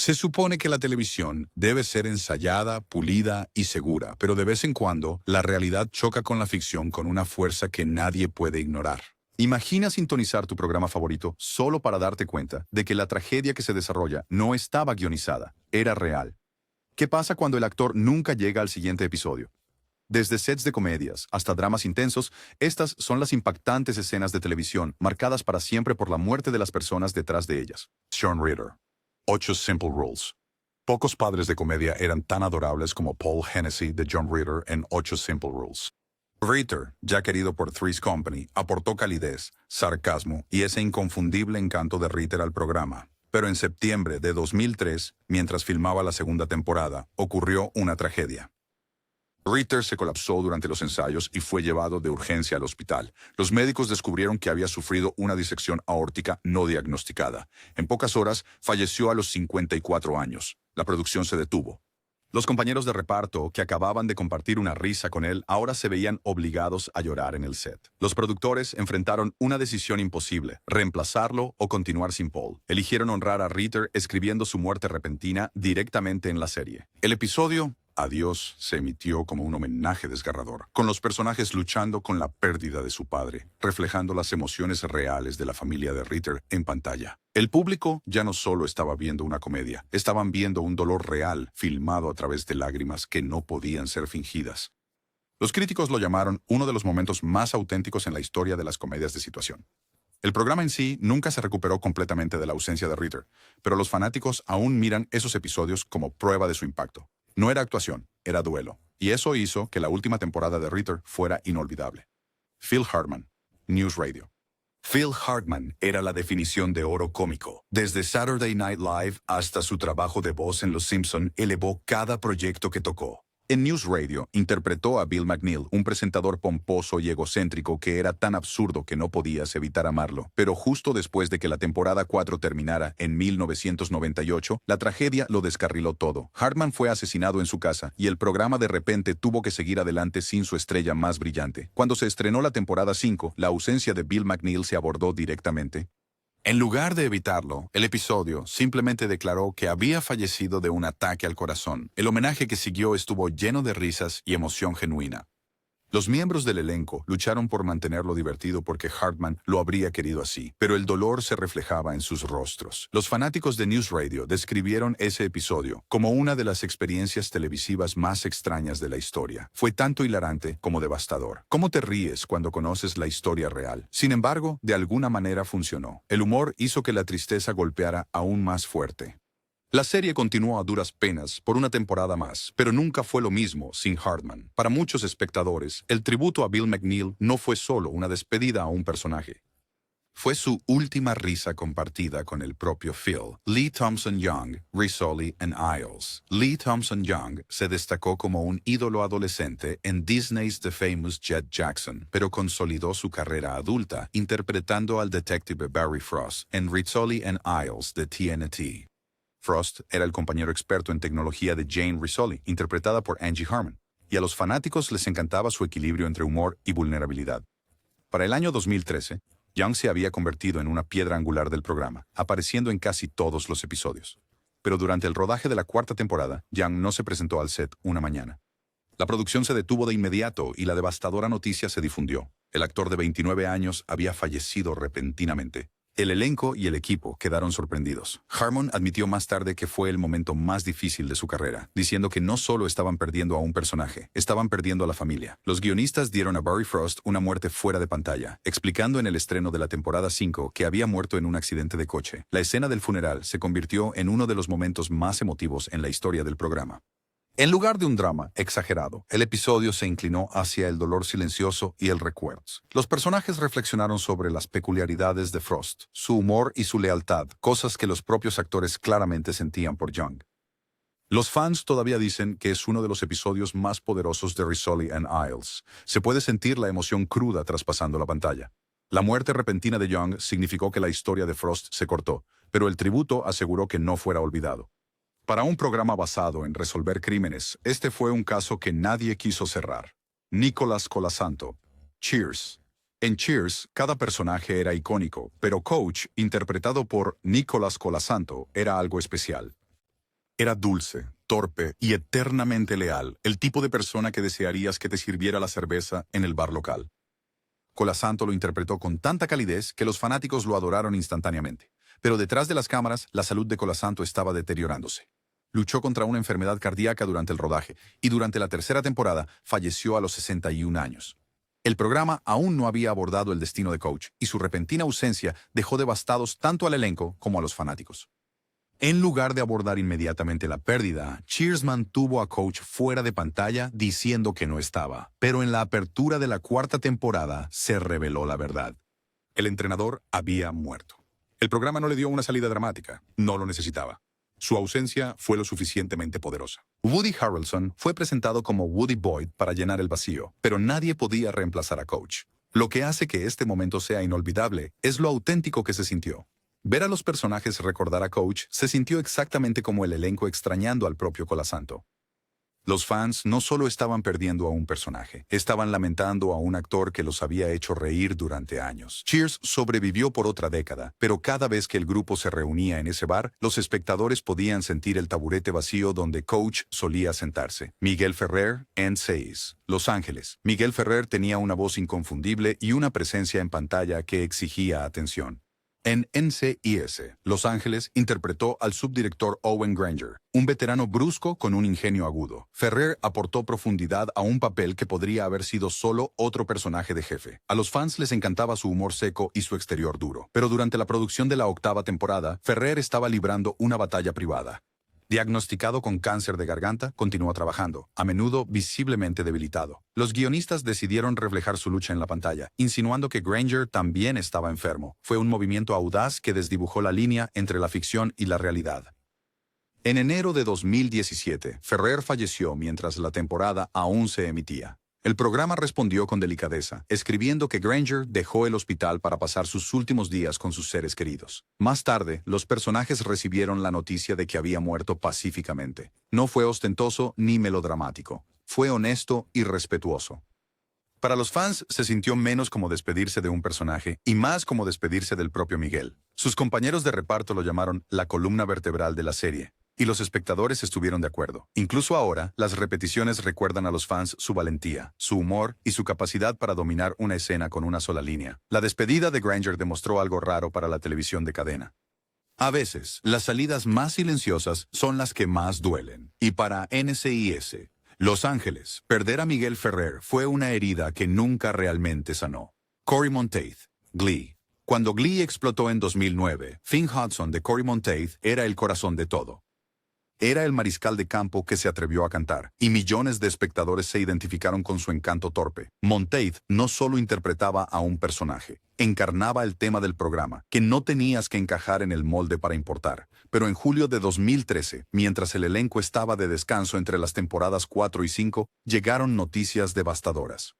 Se supone que la televisión debe ser ensayada, pulida y segura, pero de vez en cuando la realidad choca con la ficción con una fuerza que nadie puede ignorar. Imagina sintonizar tu programa favorito solo para darte cuenta de que la tragedia que se desarrolla no estaba guionizada, era real. ¿Qué pasa cuando el actor nunca llega al siguiente episodio? Desde sets de comedias hasta dramas intensos, estas son las impactantes escenas de televisión marcadas para siempre por la muerte de las personas detrás de ellas. Sean Ritter. 8 Simple Rules. Pocos padres de comedia eran tan adorables como Paul Hennessy de John Ritter en 8 Simple Rules. Ritter, ya querido por Three's Company, aportó calidez, sarcasmo y ese inconfundible encanto de Ritter al programa. Pero en septiembre de 2003, mientras filmaba la segunda temporada, ocurrió una tragedia. Ritter se colapsó durante los ensayos y fue llevado de urgencia al hospital. Los médicos descubrieron que había sufrido una disección aórtica no diagnosticada. En pocas horas, falleció a los 54 años. La producción se detuvo. Los compañeros de reparto, que acababan de compartir una risa con él, ahora se veían obligados a llorar en el set. Los productores enfrentaron una decisión imposible: reemplazarlo o continuar sin Paul. Eligieron honrar a Ritter escribiendo su muerte repentina directamente en la serie. El episodio Adiós se emitió como un homenaje desgarrador, con los personajes luchando con la pérdida de su padre, reflejando las emociones reales de la familia de Ritter en pantalla. El público ya no solo estaba viendo una comedia, estaban viendo un dolor real filmado a través de lágrimas que no podían ser fingidas. Los críticos lo llamaron uno de los momentos más auténticos en la historia de las comedias de situación. El programa en sí nunca se recuperó completamente de la ausencia de Ritter, pero los fanáticos aún miran esos episodios como prueba de su impacto. No era actuación, era duelo, y eso hizo que la última temporada de Ritter fuera inolvidable. Phil Hartman, News Radio. Phil Hartman era la definición de oro cómico. Desde Saturday Night Live hasta su trabajo de voz en Los Simpson, elevó cada proyecto que tocó. En News Radio, interpretó a Bill McNeil, un presentador pomposo y egocéntrico que era tan absurdo que no podías evitar amarlo. Pero justo después de que la temporada 4 terminara, en 1998, la tragedia lo descarriló todo. Hartman fue asesinado en su casa, y el programa de repente tuvo que seguir adelante sin su estrella más brillante. Cuando se estrenó la temporada 5, la ausencia de Bill McNeil se abordó directamente. En lugar de evitarlo, el episodio simplemente declaró que había fallecido de un ataque al corazón. El homenaje que siguió estuvo lleno de risas y emoción genuina. Los miembros del elenco lucharon por mantenerlo divertido porque Hartman lo habría querido así, pero el dolor se reflejaba en sus rostros. Los fanáticos de News Radio describieron ese episodio como una de las experiencias televisivas más extrañas de la historia. Fue tanto hilarante como devastador. ¿Cómo te ríes cuando conoces la historia real? Sin embargo, de alguna manera funcionó. El humor hizo que la tristeza golpeara aún más fuerte. La serie continuó a duras penas por una temporada más, pero nunca fue lo mismo sin Hartman. Para muchos espectadores, el tributo a Bill McNeil no fue solo una despedida a un personaje. Fue su última risa compartida con el propio Phil. Lee Thompson Young, Rizzoli and Isles. Lee Thompson Young se destacó como un ídolo adolescente en Disney's The Famous Jet Jackson, pero consolidó su carrera adulta interpretando al detective Barry Frost en Rizzoli and Isles de TNT. Frost era el compañero experto en tecnología de Jane Rizzoli, interpretada por Angie Harmon, y a los fanáticos les encantaba su equilibrio entre humor y vulnerabilidad. Para el año 2013, Young se había convertido en una piedra angular del programa, apareciendo en casi todos los episodios. Pero durante el rodaje de la cuarta temporada, Young no se presentó al set una mañana. La producción se detuvo de inmediato y la devastadora noticia se difundió. El actor de 29 años había fallecido repentinamente. El elenco y el equipo quedaron sorprendidos. Harmon admitió más tarde que fue el momento más difícil de su carrera, diciendo que no solo estaban perdiendo a un personaje, estaban perdiendo a la familia. Los guionistas dieron a Barry Frost una muerte fuera de pantalla, explicando en el estreno de la temporada 5 que había muerto en un accidente de coche. La escena del funeral se convirtió en uno de los momentos más emotivos en la historia del programa. En lugar de un drama exagerado, el episodio se inclinó hacia el dolor silencioso y el recuerdo. Los personajes reflexionaron sobre las peculiaridades de Frost, su humor y su lealtad, cosas que los propios actores claramente sentían por Young. Los fans todavía dicen que es uno de los episodios más poderosos de Rizzoli and Isles. Se puede sentir la emoción cruda traspasando la pantalla. La muerte repentina de Young significó que la historia de Frost se cortó, pero el tributo aseguró que no fuera olvidado. Para un programa basado en resolver crímenes, este fue un caso que nadie quiso cerrar. Nicholas Colasanto. Cheers. En Cheers, cada personaje era icónico, pero Coach, interpretado por Nicholas Colasanto, era algo especial. Era dulce, torpe y eternamente leal, el tipo de persona que desearías que te sirviera la cerveza en el bar local. Colasanto lo interpretó con tanta calidez que los fanáticos lo adoraron instantáneamente. Pero detrás de las cámaras, la salud de Colasanto estaba deteriorándose. Luchó contra una enfermedad cardíaca durante el rodaje y durante la tercera temporada falleció a los 61 años. El programa aún no había abordado el destino de Coach y su repentina ausencia dejó devastados tanto al elenco como a los fanáticos. En lugar de abordar inmediatamente la pérdida, Cheers mantuvo a Coach fuera de pantalla diciendo que no estaba, pero en la apertura de la cuarta temporada se reveló la verdad. El entrenador había muerto. El programa no le dio una salida dramática, no lo necesitaba. Su ausencia fue lo suficientemente poderosa. Woody Harrelson fue presentado como Woody Boyd para llenar el vacío, pero nadie podía reemplazar a Coach. Lo que hace que este momento sea inolvidable es lo auténtico que se sintió. Ver a los personajes recordar a Coach se sintió exactamente como el elenco extrañando al propio Colasanto. Los fans no solo estaban perdiendo a un personaje, estaban lamentando a un actor que los había hecho reír durante años. Cheers sobrevivió por otra década, pero cada vez que el grupo se reunía en ese bar, los espectadores podían sentir el taburete vacío donde Coach solía sentarse. Miguel Ferrer, N6, Los Ángeles. Miguel Ferrer tenía una voz inconfundible y una presencia en pantalla que exigía atención. En NCIS, Los Ángeles interpretó al subdirector Owen Granger, un veterano brusco con un ingenio agudo. Ferrer aportó profundidad a un papel que podría haber sido solo otro personaje de jefe. A los fans les encantaba su humor seco y su exterior duro. Pero durante la producción de la octava temporada, Ferrer estaba librando una batalla privada. Diagnosticado con cáncer de garganta, continuó trabajando, a menudo visiblemente debilitado. Los guionistas decidieron reflejar su lucha en la pantalla, insinuando que Granger también estaba enfermo. Fue un movimiento audaz que desdibujó la línea entre la ficción y la realidad. En enero de 2017, Ferrer falleció mientras la temporada aún se emitía. El programa respondió con delicadeza, escribiendo que Granger dejó el hospital para pasar sus últimos días con sus seres queridos. Más tarde, los personajes recibieron la noticia de que había muerto pacíficamente. No fue ostentoso ni melodramático. Fue honesto y respetuoso. Para los fans, se sintió menos como despedirse de un personaje y más como despedirse del propio Miguel. Sus compañeros de reparto lo llamaron la columna vertebral de la serie. Y los espectadores estuvieron de acuerdo. Incluso ahora, las repeticiones recuerdan a los fans su valentía, su humor y su capacidad para dominar una escena con una sola línea. La despedida de Granger demostró algo raro para la televisión de cadena. A veces, las salidas más silenciosas son las que más duelen. Y para NCIS, Los Ángeles, perder a Miguel Ferrer fue una herida que nunca realmente sanó. Cory Monteith, Glee. Cuando Glee explotó en 2009, Finn Hudson de Cory Monteith era el corazón de todo. Era el mariscal de campo que se atrevió a cantar, y millones de espectadores se identificaron con su encanto torpe. Monteith no solo interpretaba a un personaje, encarnaba el tema del programa, que no tenías que encajar en el molde para importar. Pero en julio de 2013, mientras el elenco estaba de descanso entre las temporadas 4 y 5, llegaron noticias devastadoras.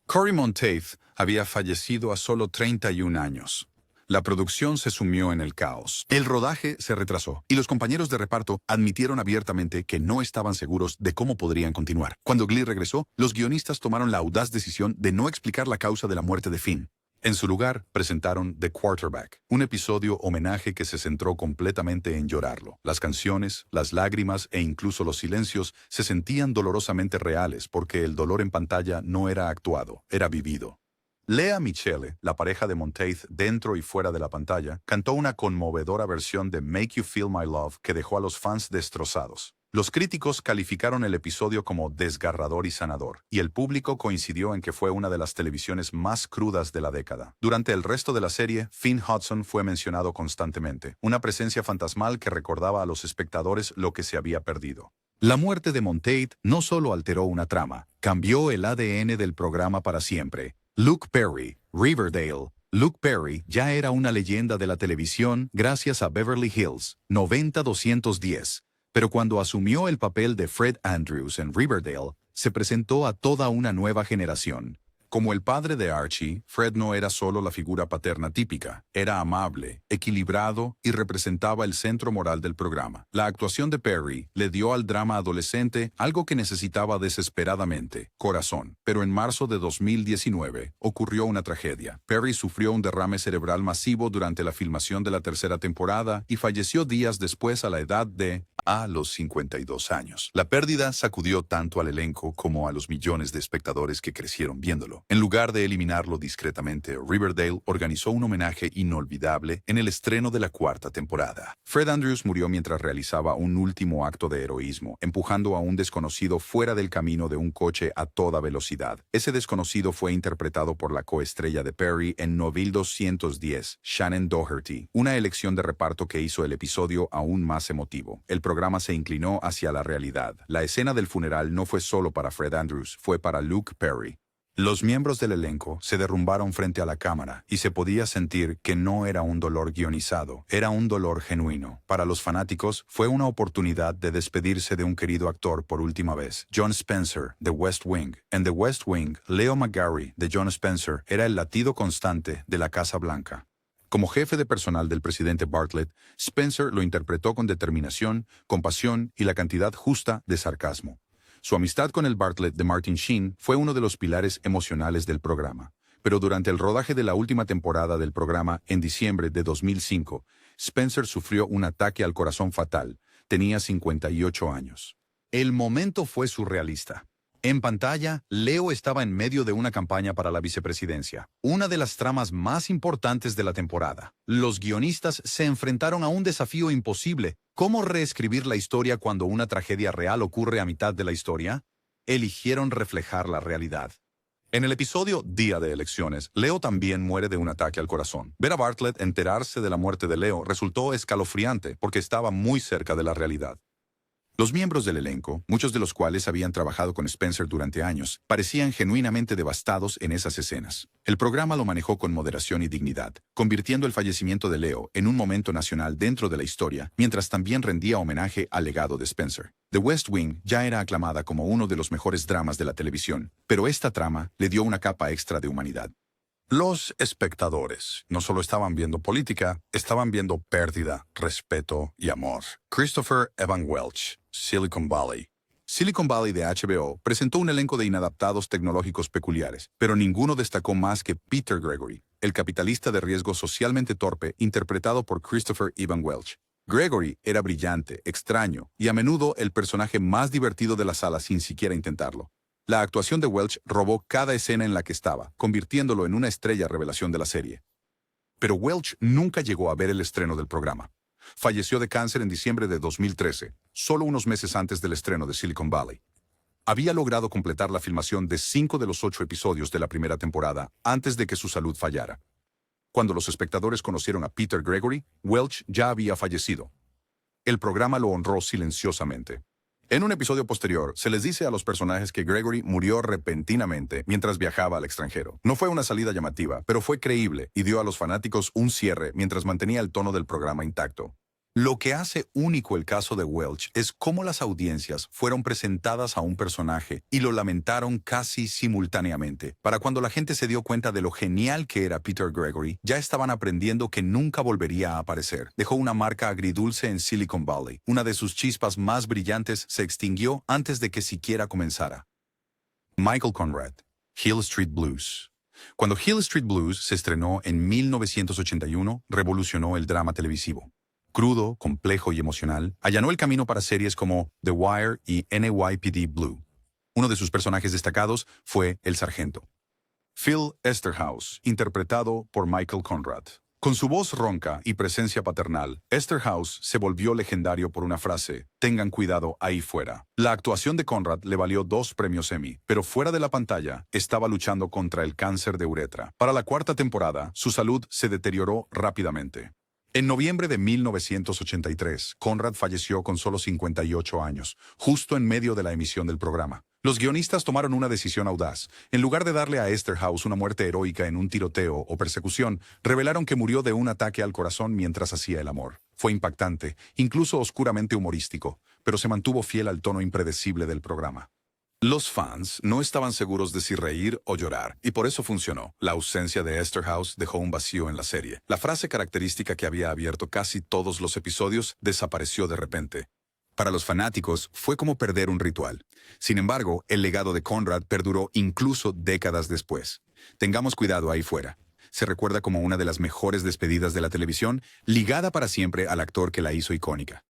Cory Monteith había fallecido a solo 31 años. La producción se sumió en el caos. El rodaje se retrasó y los compañeros de reparto admitieron abiertamente que no estaban seguros de cómo podrían continuar. Cuando Glee regresó, los guionistas tomaron la audaz decisión de no explicar la causa de la muerte de Finn. En su lugar, presentaron The Quarterback, un episodio homenaje que se centró completamente en llorarlo. Las canciones, las lágrimas e incluso los silencios se sentían dolorosamente reales porque el dolor en pantalla no era actuado, era vivido. Lea Michele, la pareja de Monteith dentro y fuera de la pantalla, cantó una conmovedora versión de Make You Feel My Love que dejó a los fans destrozados. Los críticos calificaron el episodio como desgarrador y sanador, y el público coincidió en que fue una de las televisiones más crudas de la década. Durante el resto de la serie, Finn Hudson fue mencionado constantemente, una presencia fantasmal que recordaba a los espectadores lo que se había perdido. La muerte de Monteith no solo alteró una trama, cambió el ADN del programa para siempre. Luke Perry, Riverdale. Luke Perry ya era una leyenda de la televisión gracias a Beverly Hills, 90210. Pero cuando asumió el papel de Fred Andrews en Riverdale, se presentó a toda una nueva generación. Como el padre de Archie, Fred no era solo la figura paterna típica, era amable, equilibrado y representaba el centro moral del programa. La actuación de Perry le dio al drama adolescente algo que necesitaba desesperadamente, corazón. Pero en marzo de 2019 ocurrió una tragedia. Perry sufrió un derrame cerebral masivo durante la filmación de la tercera temporada y falleció días después a la edad de a los 52 años. La pérdida sacudió tanto al elenco como a los millones de espectadores que crecieron viéndolo. En lugar de eliminarlo discretamente, Riverdale organizó un homenaje inolvidable en el estreno de la cuarta temporada. Fred Andrews murió mientras realizaba un último acto de heroísmo, empujando a un desconocido fuera del camino de un coche a toda velocidad. Ese desconocido fue interpretado por la coestrella de Perry en 9210, Shannon Doherty, una elección de reparto que hizo el episodio aún más emotivo. El programa se inclinó hacia la realidad. La escena del funeral no fue solo para Fred Andrews, fue para Luke Perry. Los miembros del elenco se derrumbaron frente a la cámara y se podía sentir que no era un dolor guionizado, era un dolor genuino. Para los fanáticos fue una oportunidad de despedirse de un querido actor por última vez. John Spencer, de West Wing. En The West Wing, Leo McGarry, de John Spencer, era el latido constante de la Casa Blanca. Como jefe de personal del presidente Bartlett, Spencer lo interpretó con determinación, compasión y la cantidad justa de sarcasmo. Su amistad con el Bartlett de Martin Sheen fue uno de los pilares emocionales del programa. Pero durante el rodaje de la última temporada del programa, en diciembre de 2005, Spencer sufrió un ataque al corazón fatal. Tenía 58 años. El momento fue surrealista. En pantalla, Leo estaba en medio de una campaña para la vicepresidencia, una de las tramas más importantes de la temporada. Los guionistas se enfrentaron a un desafío imposible. ¿Cómo reescribir la historia cuando una tragedia real ocurre a mitad de la historia? Eligieron reflejar la realidad. En el episodio Día de Elecciones, Leo también muere de un ataque al corazón. Ver a Bartlett enterarse de la muerte de Leo resultó escalofriante porque estaba muy cerca de la realidad. Los miembros del elenco, muchos de los cuales habían trabajado con Spencer durante años, parecían genuinamente devastados en esas escenas. El programa lo manejó con moderación y dignidad, convirtiendo el fallecimiento de Leo en un momento nacional dentro de la historia, mientras también rendía homenaje al legado de Spencer. The West Wing ya era aclamada como uno de los mejores dramas de la televisión, pero esta trama le dio una capa extra de humanidad. Los espectadores no solo estaban viendo política, estaban viendo pérdida, respeto y amor. Christopher Evan Welch, Silicon Valley. Silicon Valley de HBO presentó un elenco de inadaptados tecnológicos peculiares, pero ninguno destacó más que Peter Gregory, el capitalista de riesgo socialmente torpe interpretado por Christopher Evan Welch. Gregory era brillante, extraño y a menudo el personaje más divertido de la sala sin siquiera intentarlo. La actuación de Welch robó cada escena en la que estaba, convirtiéndolo en una estrella revelación de la serie. Pero Welch nunca llegó a ver el estreno del programa. Falleció de cáncer en diciembre de 2013, solo unos meses antes del estreno de Silicon Valley. Había logrado completar la filmación de 5 de los 8 episodios de la primera temporada antes de que su salud fallara. Cuando los espectadores conocieron a Peter Gregory, Welch ya había fallecido. El programa lo honró silenciosamente. En un episodio posterior, se les dice a los personajes que Gregory murió repentinamente mientras viajaba al extranjero. No fue una salida llamativa, pero fue creíble y dio a los fanáticos un cierre mientras mantenía el tono del programa intacto. Lo que hace único el caso de Welch es cómo las audiencias fueron presentadas a un personaje y lo lamentaron casi simultáneamente. Para cuando la gente se dio cuenta de lo genial que era Peter Gregory, ya estaban aprendiendo que nunca volvería a aparecer. Dejó una marca agridulce en Silicon Valley. Una de sus chispas más brillantes se extinguió antes de que siquiera comenzara. Michael Conrad, Hill Street Blues. Cuando Hill Street Blues se estrenó en 1981, revolucionó el drama televisivo. Crudo, complejo y emocional, allanó el camino para series como The Wire y NYPD Blue. Uno de sus personajes destacados fue el sargento. Phil Esterhaus, interpretado por Michael Conrad. Con su voz ronca y presencia paternal, Esterhaus se volvió legendario por una frase: "Tengan cuidado ahí fuera". La actuación de Conrad le valió 2 premios Emmy, pero fuera de la pantalla estaba luchando contra el cáncer de uretra. Para la cuarta temporada, su salud se deterioró rápidamente. En noviembre de 1983, Conrad falleció con solo 58 años, justo en medio de la emisión del programa. Los guionistas tomaron una decisión audaz. En lugar de darle a Esterhaus una muerte heroica en un tiroteo o persecución, revelaron que murió de un ataque al corazón mientras hacía el amor. Fue impactante, incluso oscuramente humorístico, pero se mantuvo fiel al tono impredecible del programa. Los fans no estaban seguros de si reír o llorar, y por eso funcionó. La ausencia de Esterhaus dejó un vacío en la serie. La frase característica que había abierto casi todos los episodios desapareció de repente. Para los fanáticos, fue como perder un ritual. Sin embargo, el legado de Conrad perduró incluso décadas después. Tengamos cuidado ahí fuera. Se recuerda como una de las mejores despedidas de la televisión, ligada para siempre al actor que la hizo icónica.